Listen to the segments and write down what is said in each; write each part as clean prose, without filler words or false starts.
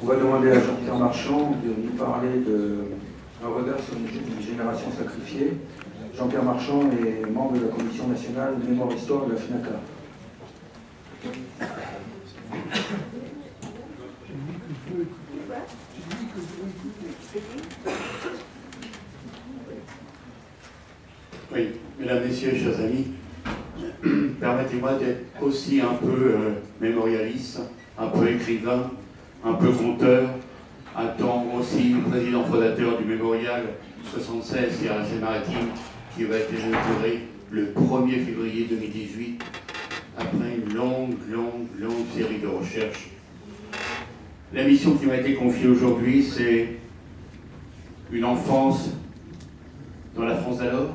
On va demander à Jean-Pierre Marchand de nous parler d'un regard sur une génération sacrifiée. Jean-Pierre Marchand est membre de la Commission nationale de mémoire et histoire de la FNACA. Oui, mesdames, messieurs, chers amis, permettez-moi d'être aussi un peu mémorialiste, un peu écrivain, un peu conteur, un temps aussi président fondateur du mémorial 76 hier à la Seine-Maritime, qui va être inauguré le 1er février 2018, après une longue série de recherches. La mission qui m'a été confiée aujourd'hui, c'est une enfance dans la France d'alors,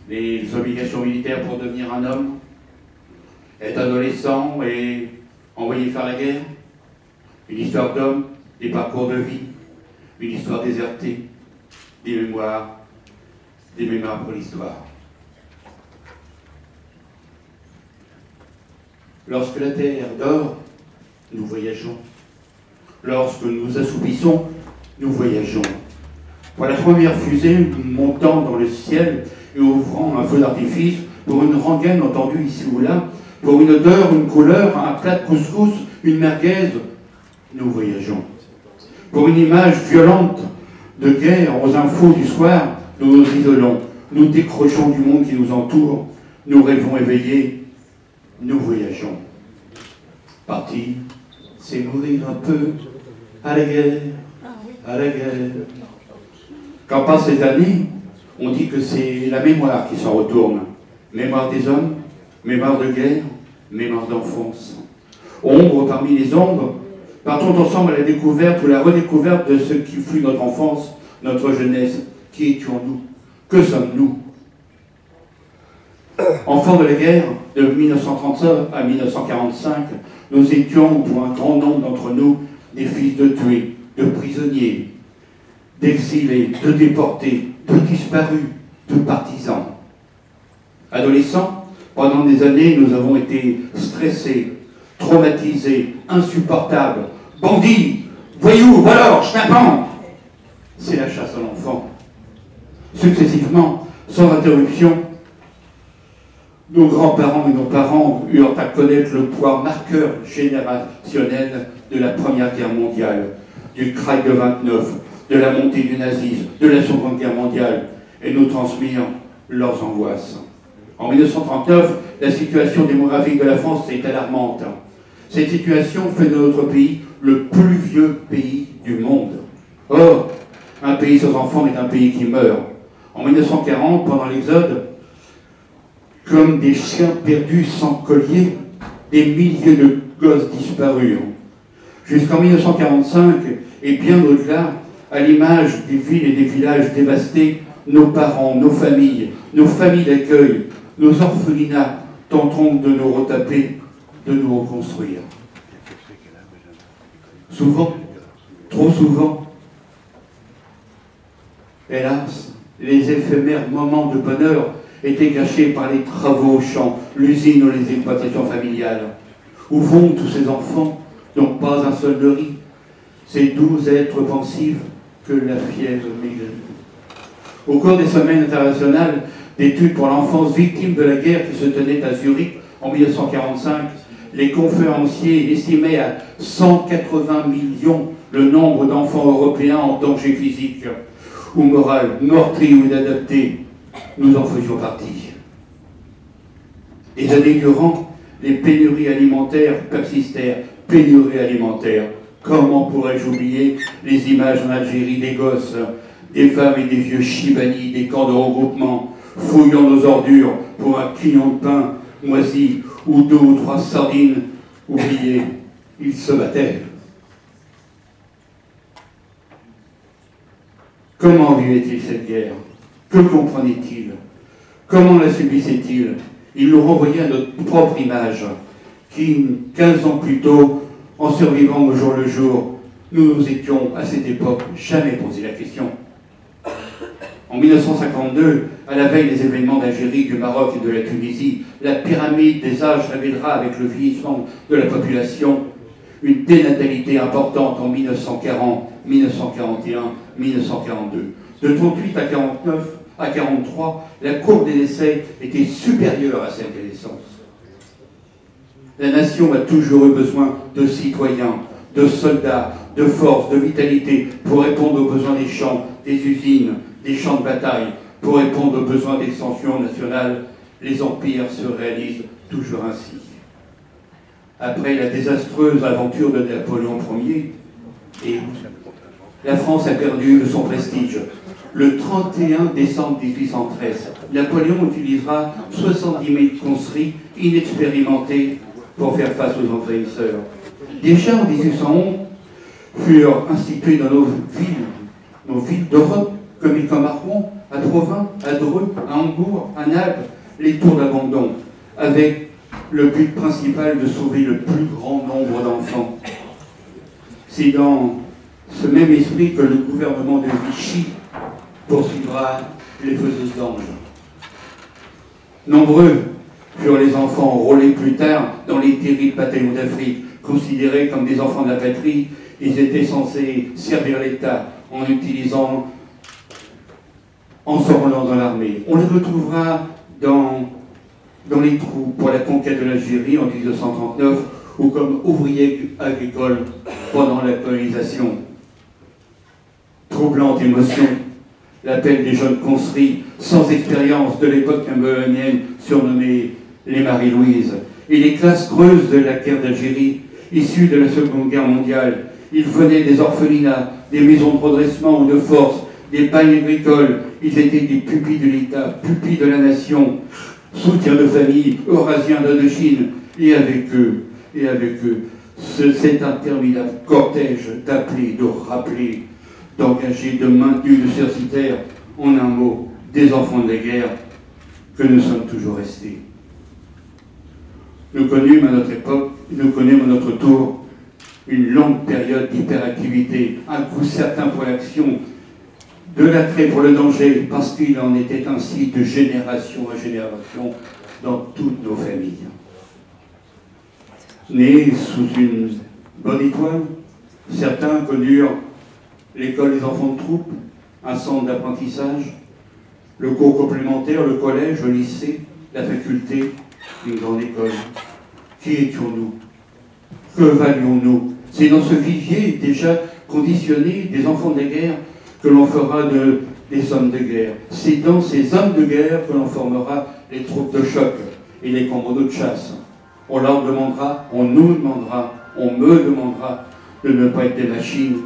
les obligations militaires pour devenir un homme, être adolescent et envoyé faire la guerre, une histoire d'homme, des parcours de vie, une histoire désertée, des mémoires pour l'histoire. Lorsque la terre dort, nous voyageons. Lorsque nous assoupissons, nous voyageons. Pour la première fusée montant dans le ciel et ouvrant un feu d'artifice, pour une rengaine entendue ici ou là, pour une odeur, une couleur, un plat de couscous, une merguez, nous voyageons. Pour une image violente de guerre aux infos du soir, nous nous isolons, nous décrochons du monde qui nous entoure, nous rêvons éveillés, nous voyageons. Partir, c'est mourir un peu à la guerre, à la guerre. Quand passent ces années, on dit que c'est la mémoire qui s'en retourne. Mémoire des hommes, mémoire de guerre, mémoire d'enfance. Ombre parmi les ombres, partons ensemble à la découverte ou la redécouverte de ce qui fut notre enfance, notre jeunesse. Qui étions-nous? Que sommes-nous? Enfants de la guerre, de 1935 à 1945, nous étions, pour un grand nombre d'entre nous, des fils de tués, de prisonniers, d'exilés, de déportés, de disparus, de partisans. Adolescents, pendant des années, nous avons été stressés, traumatisés, insupportables, bandits, voyous, voleurs, schnappants. C'est la chasse à l'enfant. Successivement, sans interruption, nos grands-parents et nos parents eurent à connaître le poids marqueur générationnel de la Première Guerre mondiale, du Krach de 29, de la montée du nazisme, de la Seconde Guerre mondiale, et nous transmirent leurs angoisses. En 1939, la situation démographique de la France est alarmante. Cette situation fait de notre pays le plus vieux pays du monde. Or, un pays sans enfants est un pays qui meurt. En 1940, pendant l'Exode, comme des chiens perdus sans collier, des milliers de gosses disparurent. Jusqu'en 1945, et bien au-delà, à l'image des villes et des villages dévastés, nos parents, nos familles d'accueil, nos orphelinats tenteront de nous retaper, de nous reconstruire. Souvent, trop souvent, hélas, les éphémères moments de bonheur étaient gâchés par les travaux aux champs, l'usine ou les exploitations familiales. Où vont tous ces enfants, donc pas un seul de riz, ces doux êtres pensifs que la fièvre maigrit. Au cours des semaines internationales d'études pour l'enfance victime de la guerre qui se tenait à Zurich en 1945, les conférenciers estimaient à 180 millions le nombre d'enfants européens en danger physique ou moral, meurtris ou inadaptés. Nous en faisions partie. Des années durant, les pénuries alimentaires persistèrent. Pénuries alimentaires. Comment pourrais-je oublier les images en Algérie des gosses, des femmes et des vieux Chibani, des camps de regroupement, fouillant nos ordures pour un quignon de pain moisi ou 2 ou 3 sardines oubliées. Ils se battaient. Comment vivait-il cette guerre? Que comprenait-il? Comment la subissait-il? Il nous renvoyait à notre propre image, qui, 15 ans plus tôt, en survivant au jour le jour, nous nous étions, à cette époque, jamais posé la question. En 1952, à la veille des événements d'Algérie, du Maroc et de la Tunisie, la pyramide des âges révélera, avec le vieillissement de la population, une dénatalité importante en 1940, 1941, 1942. De 38 à 43, la courbe des décès était supérieure à celle des naissances. La nation a toujours eu besoin de citoyens, de soldats, de force, de vitalité pour répondre aux besoins des champs, des usines, des champs de bataille, pour répondre aux besoins d'extension nationale. Les empires se réalisent toujours ainsi. Après la désastreuse aventure de Napoléon Ier, la France a perdu de son prestige. Le 31 décembre 1813, Napoléon utilisera 70 000 conscrits inexpérimentés pour faire face aux envahisseurs. Déjà en 1811, furent institués dans nos villes d'Europe, comme à Rouen, à Provins, à Dreux, à Hambourg, à Naples, les tours d'abandon, avec le but principal de sauver le plus grand nombre d'enfants. C'est dans ce même esprit que le gouvernement de Vichy poursuivra les faiseuses d'anges. Nombreux furent les enfants enrôlés plus tard dans les terribles bataillons d'Afrique, considérés comme des enfants de la patrie. Ils étaient censés servir l'État en s'enrôlant dans l'armée. On les retrouvera dans les troupes pour la conquête de l'Algérie en 1939 ou comme ouvriers agricoles pendant la colonisation. Troublante émotion, l'appel des jeunes conscrits sans expérience de l'époque napoléonienne surnommés les Marie-Louise et les classes creuses de la guerre d'Algérie issues de la Seconde Guerre mondiale. Ils venaient des orphelinats, des maisons de redressement ou de force, des bagnes agricoles. Ils étaient des pupilles de l'État, pupilles de la nation, soutien de famille, eurasiens d'Indochine. Et avec eux, cet interminable cortège d'appelés, de rappelés, d'engagés, de maintenus, de censitaires, en un mot, des enfants de la guerre, que nous sommes toujours restés. Nous connûmes à notre époque, nous connûmes à notre tour, une longue période d'hyperactivité, un coup certain pour l'action, de l'attrait pour le danger, parce qu'il en était ainsi de génération en génération dans toutes nos familles. Nés sous une bonne étoile, certains connurent l'école des enfants de troupe, un centre d'apprentissage, le cours complémentaire, le collège, le lycée, la faculté, une grande école. Qui étions-nous? Que valions-nous? C'est dans ce vivier déjà conditionné des enfants de la guerre que l'on fera des hommes de guerre. C'est dans ces hommes de guerre que l'on formera les troupes de choc et les commandos de chasse. On leur demandera, on nous demandera, on me demandera de ne pas être des machines,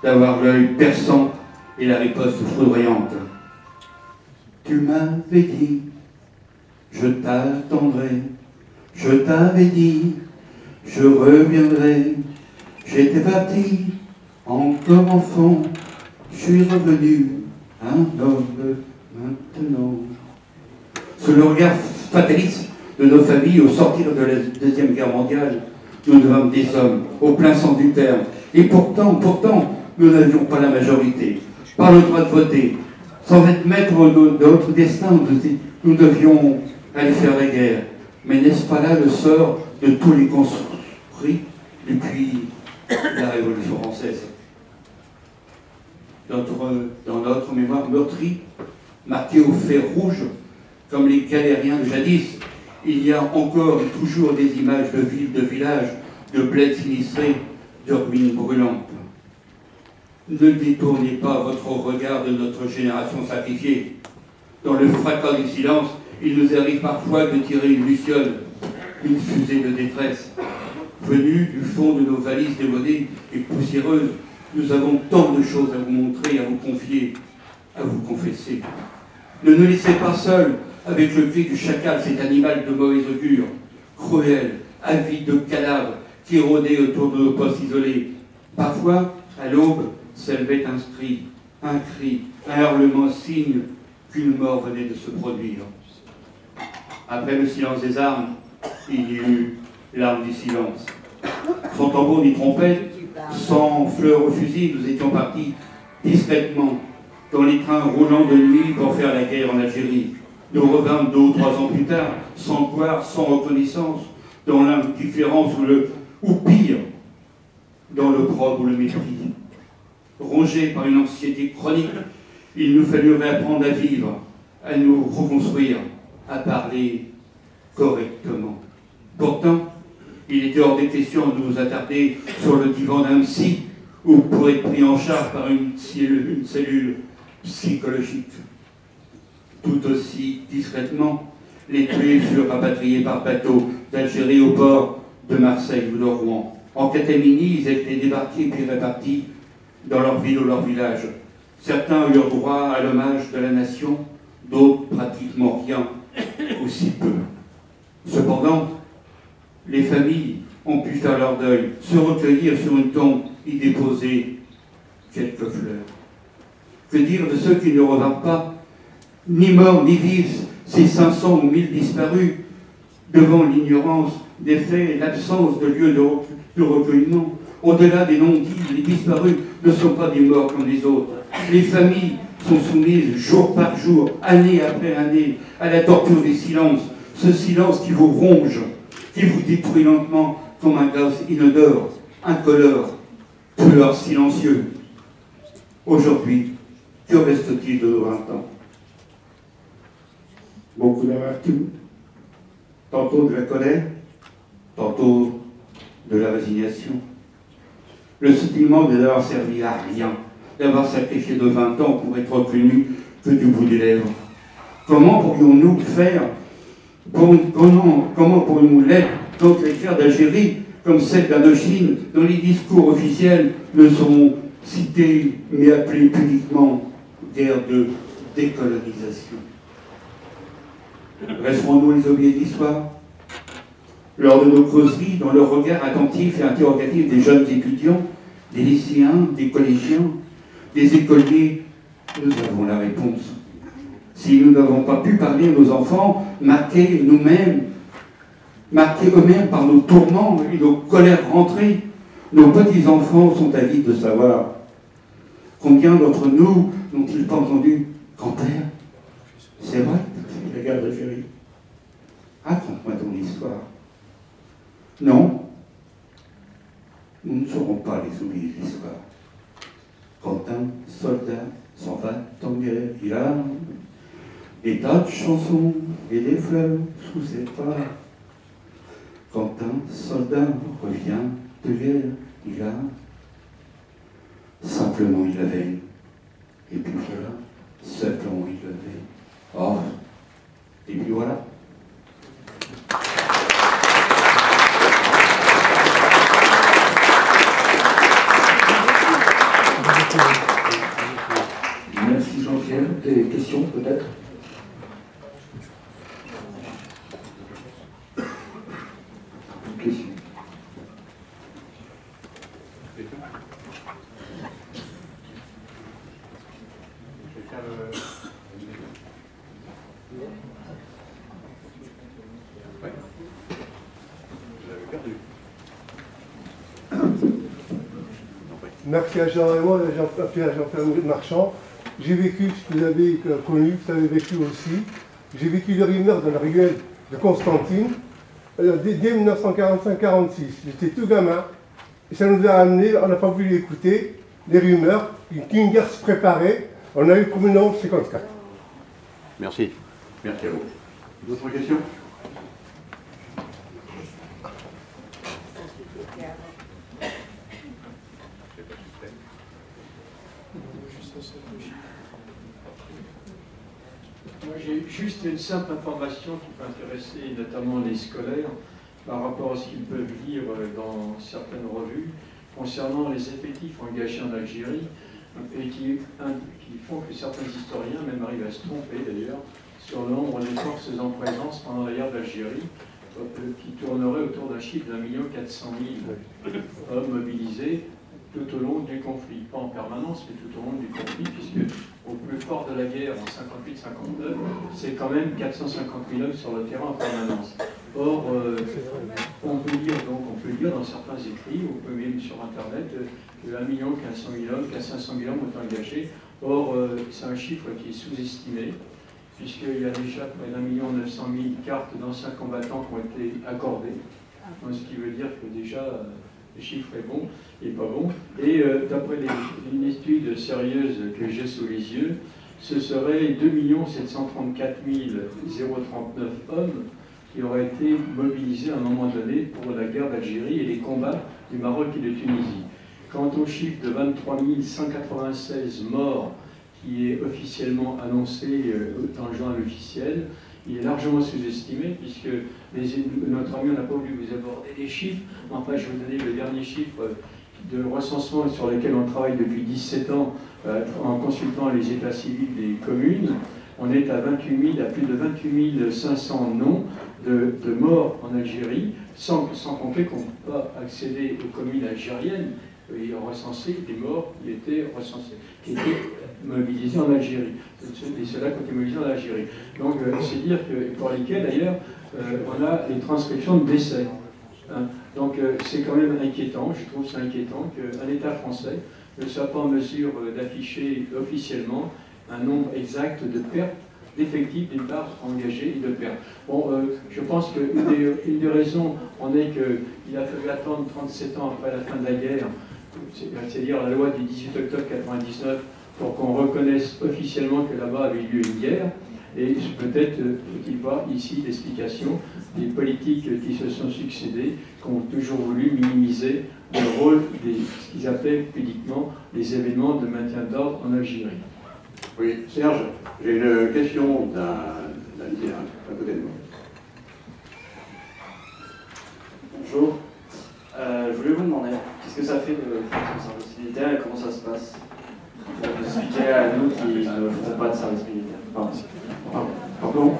d'avoir l'œil perçant et la riposte foudroyante. Tu m'avais dit, je t'attendrai, je t'avais dit, je reviendrai. J'étais parti, encore enfant, je suis revenu, un homme maintenant. Sous le regard fataliste de nos familles au sortir de la Deuxième Guerre mondiale, nous devenons des hommes, au plein sens du terme. Et pourtant, nous n'avions pas la majorité, pas le droit de voter. Sans être maîtres de notre destin, nous devions aller faire la guerre. Mais n'est-ce pas là le sort de tous les conscrits depuis la Révolution française? Dans notre mémoire meurtrie, marquée au fer rouge, comme les galériens de jadis, il y a encore et toujours des images de villes, de villages, de bleds sinistrés, de ruines brûlantes. Ne détournez pas votre regard de notre génération sacrifiée. Dans le fracas du silence, il nous arrive parfois de tirer une luciole, une fusée de détresse. Venus du fond de nos valises démodées et poussiéreuses, nous avons tant de choses à vous montrer, à vous confier, à vous confesser. Ne nous laissez pas seuls avec le cri du chacal, cet animal de mauvais augure, cruel, avide de cadavres, qui rôdait autour de nos postes isolés. Parfois, à l'aube, s'élevait un cri, un hurlement, signe qu'une mort venait de se produire. Après le silence des armes, il y eut l'arme du silence. Sans tambour ni trompette, sans fleurs au fusil, nous étions partis discrètement dans les trains roulants de nuit pour faire la guerre en Algérie. Nous revînmes 2 ou 3 ans plus tard, sans gloire, sans reconnaissance, dans l'indifférence ou pire, dans l'opprobre ou le mépris. Rongés par une anxiété chronique, il nous fallut réapprendre à vivre, à nous reconstruire, à parler correctement. Pourtant, il était hors des questions de nous attarder sur le divan d'un psy ou pour être pris en charge par une cellule psychologique. Tout aussi discrètement, les tués furent rapatriés par bateau d'Algérie au port de Marseille ou de Rouen. En catémini, ils étaient débarqués puis répartis dans leur ville ou leur village. Certains eurent droit à l'hommage de la nation, d'autres pratiquement rien, ou si peu. Cependant, les familles ont pu faire leur deuil, se recueillir sur une tombe, y déposer quelques fleurs. Que dire de ceux qui ne revinrent pas, ni morts ni vifs, ces 500 ou 1000 disparus, devant l'ignorance des faits et l'absence de lieu de recueillement? Au-delà des non-dits, les disparus ne sont pas des morts comme les autres. Les familles sont soumises jour par jour, année après année, à la torture des silences. Ce silence qui vous ronge, qui vous détruit lentement comme un gaz inodore, incolore, tueur silencieux. Aujourd'hui, que reste-t-il de 20 ans? Beaucoup d'amertume, tantôt de la colère, tantôt de la résignation. Le sentiment de n'avoir servi à rien, d'avoir sacrifié de 20 ans pour être reconnu que du bout des lèvres. Comment pourrions-nous faire, comment pourrions-nous l'être quand les guerres d'Algérie, comme celle d'Indochine, dont les discours officiels ne sont cités mais appelés publiquement guerre de décolonisation? Resterons-nous les oubliés de l'histoire? Lors de nos causeries, dans le regard attentif et interrogatif des jeunes étudiants, des lycéens, des collégiens, des écoliers, nous avons la réponse. Si nous n'avons pas pu parler à nos enfants, marqués eux-mêmes par nos tourments et nos colères rentrées, nos petits-enfants sont avides de savoir combien d'entre nous n'ont-ils pas entendu « Grand-père, c'est vrai, la guerre d'Algérie. Raconte-moi ton histoire. » Non, nous ne saurons pas les oublier de l'histoire. Quand un soldat s'en va en guerre, il a des tas de chansons et des fleurs sous ses pas. Quand un soldat revient de guerre, il a simplement il avait. Et puis voilà, simplement il avait. Oh, et puis voilà. Merci Jean-Pierre. Des questions peut-être? Questions? Merci à Jean et moi, Jean-Pierre Marchand. J'ai vécu ce que vous avez connu, vous avez vécu aussi. J'ai vécu les rumeurs dans la ruelle de Constantine dès 1945-46. J'étais tout gamin et ça nous a amené, on n'a pas voulu écouter les rumeurs, qu'une guerre se préparait. On a eu comme une honte 54. Merci. Merci à vous. D'autres questions? Moi, j'ai juste une simple information qui peut intéresser notamment les scolaires par rapport à ce qu'ils peuvent lire dans certaines revues concernant les effectifs engagés en Algérie et qui font que certains historiens même arrivent à se tromper d'ailleurs sur le nombre des forces en présence pendant la guerre d'Algérie qui tournerait autour d'un chiffre d'1 400 000 hommes mobilisés tout au long du conflit, pas en permanence, mais tout au long du conflit, puisque au plus fort de la guerre en 58-59, c'est quand même 450 000 hommes sur le terrain en permanence. Or, on peut lire dans certains écrits, on peut même sur Internet, que 1 500 000 hommes, qu'à 500 000 hommes ont engagé. Or, c'est un chiffre qui est sous-estimé, puisqu'il y a déjà près d'1 900 000 cartes d'anciens combattants qui ont été accordées. Ce qui veut dire que déjà, le chiffre est bon et pas bon. Et d'après une étude sérieuse que j'ai sous les yeux, ce serait 2 734 039 hommes qui auraient été mobilisés à un moment donné pour la guerre d'Algérie et les combats du Maroc et de Tunisie. Quant au chiffre de 23 196 morts qui est officiellement annoncé dans le journal officiel, il est largement sous-estimé, puisque notre ami n'a pas voulu vous aborder les chiffres. Enfin, je vais vous donner le dernier chiffre de recensement sur lequel on travaille depuis 17 ans en consultant les états civils des communes. On est à plus de 28 500 noms de morts en Algérie, sans compter qu'on ne peut pas accéder aux communes algériennes et recenser des morts qui étaient recensés, qui étaient mobilisés en Algérie. Et ceux-là qui ont été mobilisés en Algérie. Donc, c'est dire que pour lesquels, d'ailleurs, on a les transcriptions de décès. Hein. Donc, c'est quand même inquiétant, je trouve ça inquiétant qu'un État français ne soit pas en mesure d'afficher officiellement un nombre exact de pertes d'effectifs d'une part engagés et de pertes. Bon, je pense qu'une des raisons en est qu'il a fallu attendre 37 ans après la fin de la guerre, c'est-à-dire la loi du 18 octobre 1999, pour qu'on reconnaisse officiellement que là-bas avait eu lieu une guerre. Et peut-être qu'il y a ici l'explication des politiques qui se sont succédées, qui ont toujours voulu minimiser le rôle de ce qu'ils appellent pudiquement les événements de maintien d'ordre en Algérie. Oui, Serge, j'ai une question d'un lycéen à côté de moi. Bonjour. Je voulais vous demander, qu'est-ce que ça fait de faire son service militaire et comment ça se passe? Pour vous expliquer à nous qui ne font pas de service militaire. Pardon,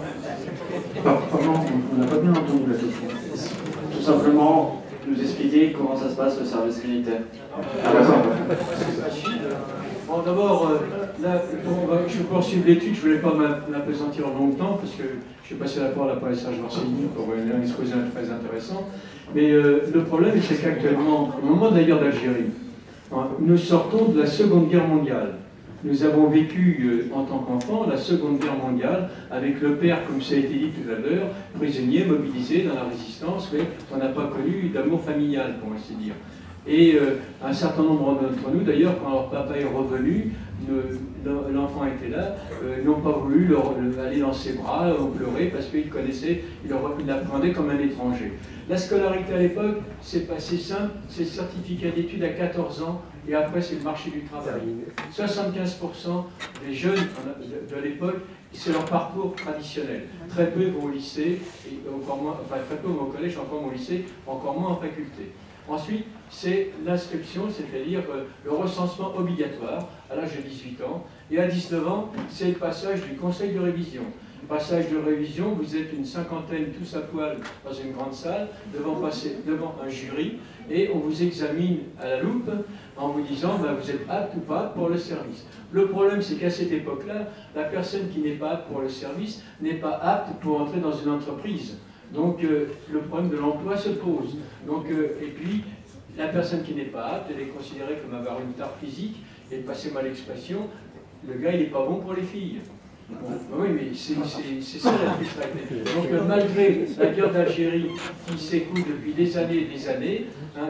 on n'a pas bien entendu la question. Tout simplement, nous expliquer comment ça se passe le service militaire. Ah, d'accord. Bon, d'abord, je poursuis l'étude, je ne voulais pas m'appesantir longtemps, parce que je vais passer la parole à Serge Marcegni pour un exposé très intéressant. Mais le problème, c'est qu'actuellement, au moment de la guerre d'Algérie, nous sortons de la Seconde Guerre mondiale. Nous avons vécu en tant qu'enfants la Seconde Guerre mondiale avec le père, comme ça a été dit tout à l'heure, prisonnier, mobilisé dans la résistance, mais on n'a pas connu d'amour familial, pour ainsi dire. Et un certain nombre d'entre nous, d'ailleurs, quand leur papa est revenu, l'enfant était là, n'ont pas voulu aller dans ses bras, ont pleuré parce qu'ils connaissaient, ils l'apprendaient comme un étranger. La scolarité à l'époque, c'est pas si simple, c'est le certificat d'études à 14 ans, et après c'est le marché du travail. 75% des jeunes de l'époque, c'est leur parcours traditionnel. Très peu vont au lycée, et encore moins, enfin très peu vont au collège, encore moins au lycée, encore moins en faculté. Ensuite, c'est l'inscription, c'est-à-dire le recensement obligatoire à l'âge de 18 ans. Et à 19 ans, c'est le passage du conseil de révision. Passage de révision, vous êtes une cinquantaine tous à poil dans une grande salle, devant un jury, et on vous examine à la loupe en vous disant vous êtes apte ou pas pour le service. Le problème, c'est qu'à cette époque-là, la personne qui n'est pas apte pour le service n'est pas apte pour entrer dans une entreprise. Donc le problème de l'emploi se pose. Donc, et puis, la personne qui n'est pas apte, elle est considérée comme avoir une tare physique, et passez-moi l'expression, le gars il n'est pas bon pour les filles. Bon, oui, mais c'est ça la fiscalité. Donc malgré la guerre d'Algérie qui s'écoule depuis des années,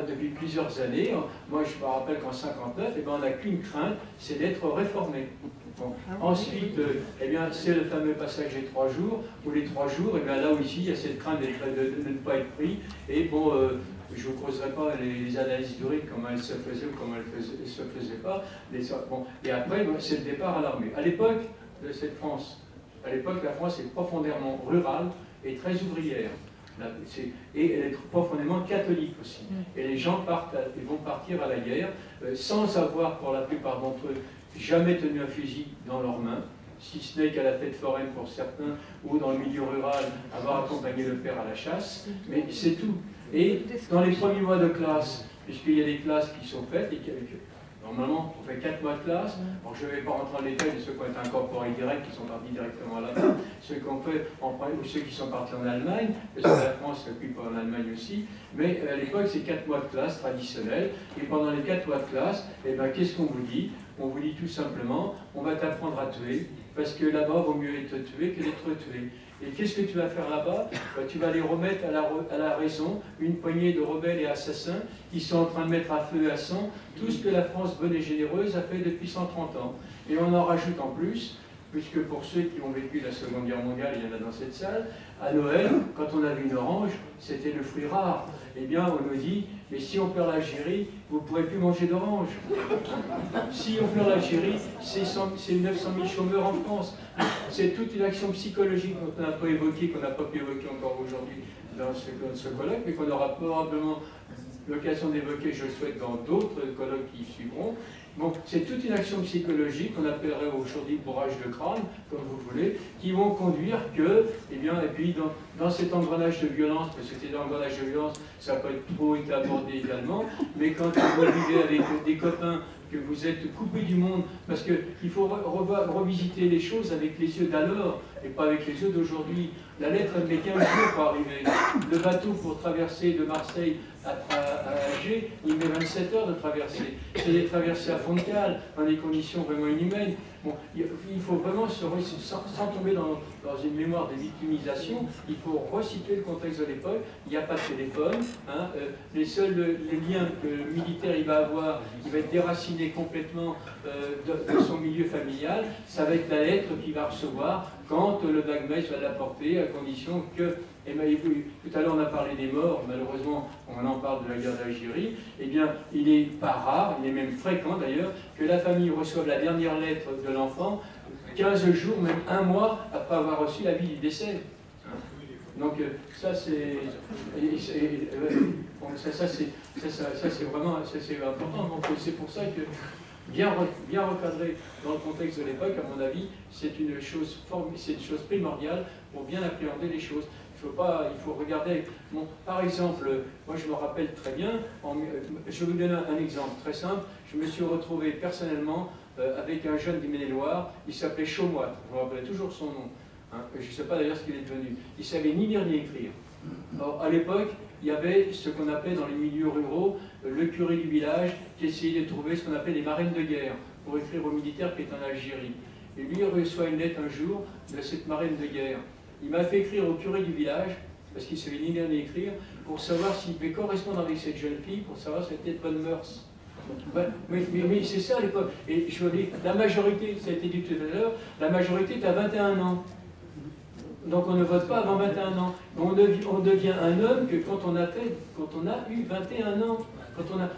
depuis plusieurs années, moi je me rappelle qu'en 1959, on n'a qu'une crainte, c'est d'être réformé. Bon. Ensuite, c'est le fameux passage des 3 jours, où les 3 jours, là où ici, il y a cette crainte de ne pas être pris, et bon, je ne vous creuserai pas les analyses historiques, comment elles se faisaient ou comment elles ne se faisaient pas. Bon. Et après, c'est le départ à l'armée. À l'époque de cette France, la France est profondément rurale et très ouvrière. Et elle est profondément catholique aussi. Et les gens vont partir à la guerre sans avoir, pour la plupart d'entre eux, jamais tenu un fusil dans leurs mains, si ce n'est qu'à la fête foraine pour certains, ou dans le milieu rural, avoir accompagné le père à la chasse, mais c'est tout. Et dans les premiers mois de classe, puisqu'il y a des classes qui sont faites, et normalement on fait 4 mois de classe, bon, je ne vais pas rentrer dans les détails de ceux qui ont été incorporés direct, qui sont partis directement là-bas, ceux qu'on fait ou ceux qui sont partis en Allemagne, parce que la France s'occupe en Allemagne aussi, mais à l'époque c'est 4 mois de classe traditionnels, et pendant les 4 mois de classe, qu'est-ce qu'on vous dit? On vous dit tout simplement, on va t'apprendre à tuer, parce que là-bas, vaut mieux être tué que d'être tué. Et qu'est-ce que tu vas faire là-bas? Tu vas les remettre à la raison, une poignée de rebelles et assassins qui sont en train de mettre à feu et à sang tout ce que la France bonne et généreuse a fait depuis 130 ans. Et on en rajoute en plus, puisque pour ceux qui ont vécu la Seconde Guerre mondiale, il y en a dans cette salle, à Noël, quand on avait une orange, c'était le fruit rare. Eh bien, on nous dit, mais si on perd l'Algérie, vous ne pourrez plus manger d'orange. Si on perd l'Algérie, c'est 900 000 chômeurs en France. C'est toute une action psychologique qu'on n'a pas évoquée, qu'on n'a pas pu évoquer encore aujourd'hui dans ce colloque, mais qu'on aura probablement l'occasion d'évoquer, je le souhaite, dans d'autres colloques qui suivront. Bon, c'est toute une action psychologique qu'on appellerait aujourd'hui bourrage de crâne, comme vous voulez, qui vont conduire que, eh bien, et puis dans cet engrenage de violence, parce que cet engrenage de violence, ça n'a pas trop été abordé également, mais quand vous vivez avec des copains, que vous êtes coupé du monde, parce qu'il faut revisiter les choses avec les yeux d'alors, et pas avec les yeux d'aujourd'hui. La lettre, elle met 15 jours pour arriver. Le bateau pour traverser de Marseille à Alger, il met 27 heures de traversée. C'est des traversées à fond de cale, dans des conditions vraiment inhumaines. Bon, il faut vraiment, sans tomber dans une mémoire de victimisation, il faut resituer le contexte de l'époque. Il n'y a pas de téléphone. Hein, les liens que le militaire il va avoir, il va être déraciné complètement de son milieu familial. Ça va être la lettre qu'il va recevoir quand le Bagmeister va l'apporter, à condition que, et bien, tout à l'heure on a parlé des morts, malheureusement on en parle de la guerre d'Algérie, eh bien il n'est pas rare, il est même fréquent d'ailleurs, que la famille reçoive la dernière lettre de l'enfant 15 jours, même un mois après avoir reçu l'avis du décès. Donc ça c'est vraiment important. Donc c'est pour ça que bien recadré dans le contexte de l'époque, à mon avis, c'est une chose primordiale pour bien appréhender les choses. Il faut regarder. Bon, par exemple, moi je me rappelle très bien, je vais vous donner un exemple très simple. Je me suis retrouvé personnellement avec un jeune du Maine-et-Loire, il s'appelait Chaumois, je me rappelle toujours son nom. Hein, je ne sais pas d'ailleurs ce qu'il est devenu. Il ne savait ni lire ni écrire. Alors, à l'époque, il y avait ce qu'on appelait dans les milieux ruraux le curé du village qui essayait de trouver ce qu'on appelait des marraines de guerre pour écrire aux militaires qui étaient en Algérie. Et lui, il reçoit une lettre un jour de cette marraine de guerre. Il m'a fait écrire au curé du village, parce qu'il ne savait ni lire ni écrire, pour savoir s'il pouvait correspondre avec cette jeune fille, pour savoir si elle était de bonne mœurs. Mais c'est ça à l'époque. Et je vous dis, la majorité, ça a été dit tout à l'heure, la majorité est à 21 ans. Donc on ne vote pas avant 21 ans. On devient un homme que quand on a eu 21 ans.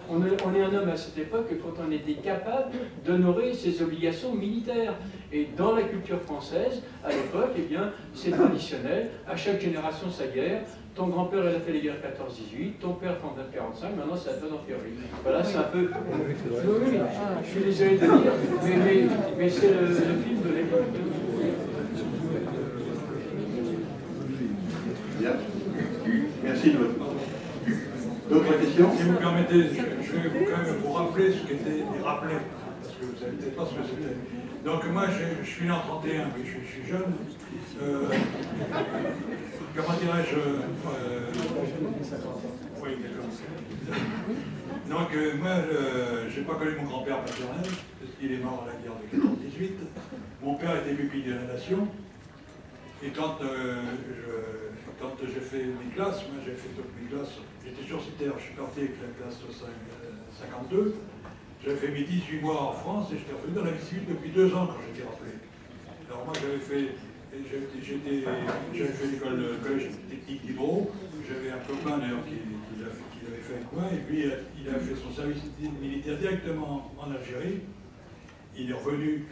On est un homme à cette époque que quand on était capable d'honorer ses obligations militaires. Et dans la culture française, à l'époque, eh bien, c'est traditionnel. À chaque génération, sa guerre. Ton grand-père, il a fait les guerres 14-18, ton père 39-45, maintenant c'est à toi d'en faire une. Voilà, c'est un peu... Oui, je suis désolé de le dire, mais c'est le film de l'époque. Bien. Merci de votre... D'autres questions? Si vous permettez, je vais quand même vous rappeler ce qu'était les rappelés, parce que vous ne savez peut-être pas ce que c'était. Donc moi, je suis né en 31, mais je suis jeune. Comment dirais-je oui, donc moi, je n'ai pas connu mon grand-père paternel, parce qu'il est mort à la guerre de 14-18. Mon père était pupille de la Nation. Et quand j'ai fait mes classes, moi j'ai fait toutes mes classes, j'étais sur Citer, je suis parti avec la classe 52. J'avais fait mes 18 mois en France et j'étais revenu dans la vie civile depuis 2 ans quand j'étais rappelé. Alors moi j'avais fait l'école collège technique d'Hydro, j'avais un copain d'ailleurs qui l'avait fait avec moi, et puis il a fait son service militaire directement en Algérie. Il est revenu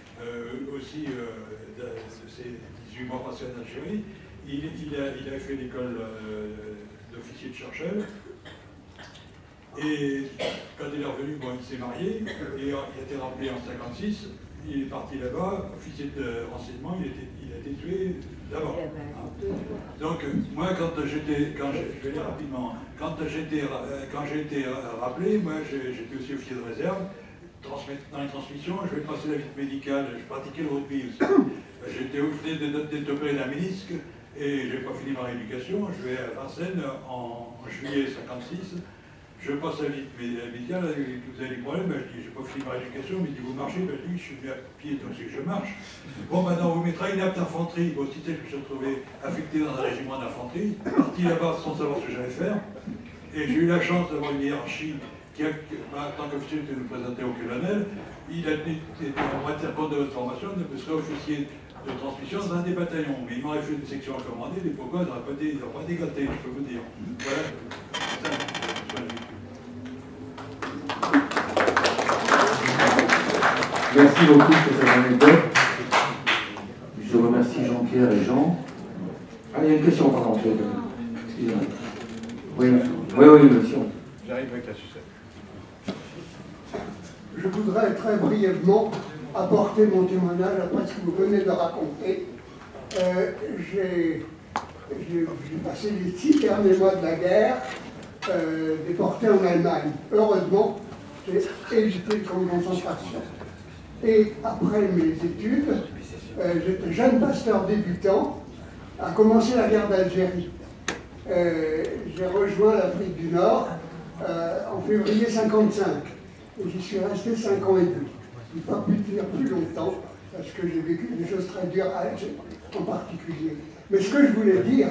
aussi de ses 18 mois passés en Algérie. Il a fait l'école d'officier de Churchill. Et quand il est revenu, bon, il s'est marié, et il a été rappelé en 56. Il est parti là-bas, officier de renseignement, il a été tué là-bas. Donc, moi, je vais aller rapidement, quand j'ai été rappelé, moi, j'étais aussi officier de réserve. Dans les transmissions, je vais passer la visite médicale, je pratiquais le rugby aussi. J'étais obligé d'être opéré d'un ménisque et je n'ai pas fini ma rééducation. Je vais à Vincennes en juillet 56. je passe à médical, vous avez des problèmes, ben, je dis, je n'ai pas fini ma éducation, mais il dit, vous marchez, ben, je dis, je suis bien à pied, donc c'est que je marche. Bon, maintenant, vous mettrez une apte d'infanterie. Bon, si je me suis retrouvé affecté dans un régiment d'infanterie, parti là-bas sans savoir ce que j'allais faire, et j'ai eu la chance d'avoir une hiérarchie qui, en tant qu'officier, ne nous présentait au colonel. Il a été en moitié compte de votre formation, il serait officier de transmission dans un des bataillons. Mais il m'aurait fait une section à commander, les pourquoi, ils n'auraient pas dégâté, je peux vous dire. Voilà. Merci beaucoup pour cette anecdote. Je remercie Jean-Pierre et Jean. Ah, il y a une question, pardon. Excusez-moi. Oui, monsieur. J'arrive avec la sucette. Je voudrais très brièvement apporter mon témoignage après ce que vous venez de raconter. J'ai passé les 6 derniers mois de la guerre déporté en Allemagne. Heureusement, j'ai évité le camp de concentration. Et après mes études, j'étais jeune pasteur débutant, a commencé la guerre d'Algérie. J'ai rejoint l'Afrique du Nord en février 1955. Et j'y suis resté 5 ans et demi. Je n'ai pas pu tenir plus longtemps parce que j'ai vécu des choses très dures à Alger en particulier. Mais ce que je voulais dire,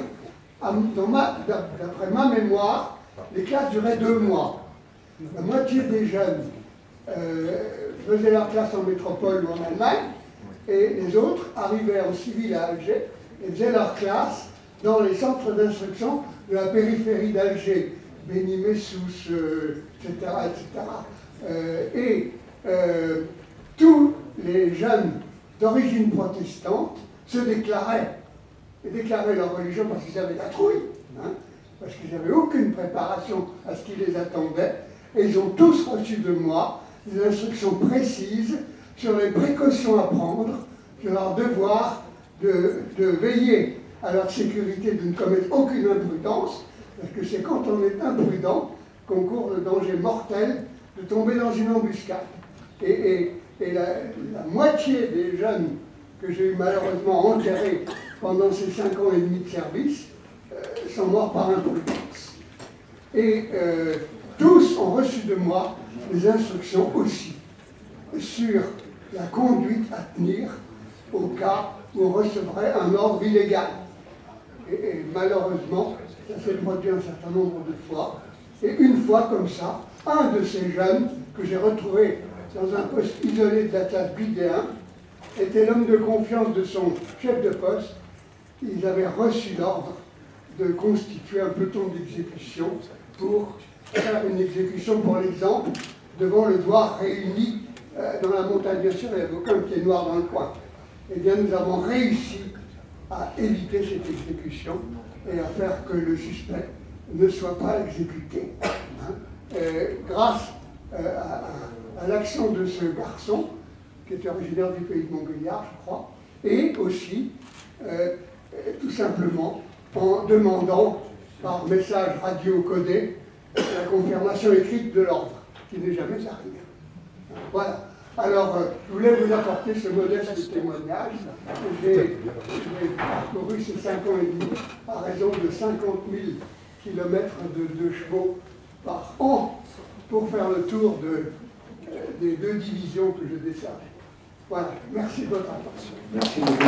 d'après ma mémoire, les classes duraient 2 mois. La moitié des jeunes faisaient leur classe en métropole ou en Allemagne, et les autres arrivaient en civil à Alger et faisaient leur classe dans les centres d'instruction de la périphérie d'Alger, Beni Messous, etc. Tous les jeunes d'origine protestante se déclaraient leur religion parce qu'ils avaient la trouille, parce qu'ils n'avaient aucune préparation à ce qui les attendait, et ils ont tous reçu de moi des instructions précises sur les précautions à prendre, sur leur devoir de veiller à leur sécurité, de ne commettre aucune imprudence, parce que c'est quand on est imprudent qu'on court le danger mortel de tomber dans une embuscade. Et la moitié des jeunes que j'ai eu malheureusement enterrés pendant ces 5 ans et demi de service sont morts par imprudence. Et tous ont reçu de moi des instructions aussi sur la conduite à tenir au cas où on recevrait un ordre illégal. Et malheureusement, ça s'est produit un certain nombre de fois. Et une fois comme ça, un de ces jeunes que j'ai retrouvé dans un poste isolé de la classe BD1 était l'homme de confiance de son chef de poste. Ils avaient reçu l'ordre de constituer un peloton d'exécution pour faire une exécution, pour l'exemple, devant le doigt réuni dans la montagne. Bien sûr, il n'y avait aucun pied noir dans le coin. Eh bien, nous avons réussi à éviter cette exécution et à faire que le suspect ne soit pas exécuté. Grâce à l'action de ce garçon, qui était originaire du pays de Montbéliard, je crois, et aussi, tout simplement, en demandant par message radio codé la confirmation écrite de l'ordre, qui n'est jamais arrivé. Voilà. Alors, je voulais vous apporter ce modeste témoignage. J'ai parcouru ces 5 ans et demi à raison de 50 000 kilomètres de chevaux par an pour faire le tour des 2 divisions que je desservais. Voilà. Merci de votre attention. Merci beaucoup.